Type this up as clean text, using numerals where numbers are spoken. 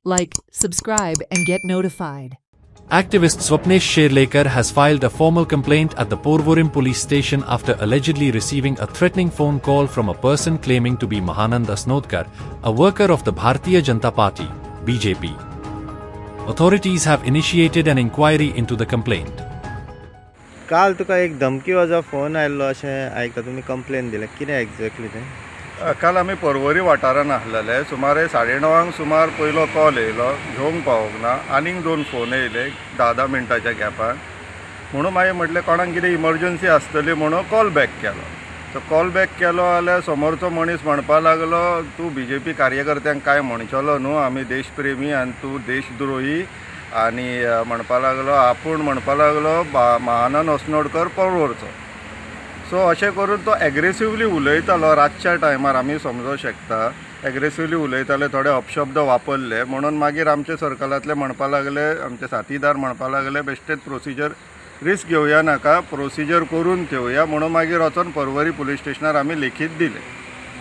like, subscribe and get notified. Activist Swapnesh Sherlekar has filed a formal complaint at the Porvorim police station after allegedly receiving a threatening phone call from a person claiming to be Mahanand Asnodkar, a worker of the Bharatiya Janata Party, BJP. Authorities have initiated an inquiry into the complaint. काल तुका एक धमकी वाजो phone आयल्लो अशें आयकता तुमी complain दिले कितें exactly तें काल आमी पर्वरी वाठारान आसलेले सुमारे 9:30 सुमार पयलो कॉल येयलो घेवंक पावोंक ना आनीक 2 फोन येयले 10 मिनटाच्या गॅपान म्हणून मागीर म्हटलें कोणाक कितें इमर्जन्सी आसतली म्हणून कॉल बॅक केलो तो कॉल बॅक केलो जाल्यार समोरचो मनीस म्हणपा लागलो तूं BJP कार्यकर्त्यांक काय म्हणचलो न्हू आमी देशप्रेमी आनी तूं देशद्रोही आनी म्हणपा लागलो आपूण म्हणपा लागलो महानंद अस्नोडकर पर्वरचो सो अशें करून तो एग्रेसिवली उलयतालो रातच्या टायमार आमी समजूंक शकता एग्रेसिवली उलयताले थोडे अपशब्द वापरले म्हणून मागीर आमचे सर्कलांतले म्हणपा लागले आमचे साथीदार म्हणपा लागले बेश्टेच प्रोसिजर रिस्क घेवया नाका प्रोसिजर करून ठेवया म्हणून मागीर वचून पर्वरी पुलीस स्टेशनार आमी लेखीत दिले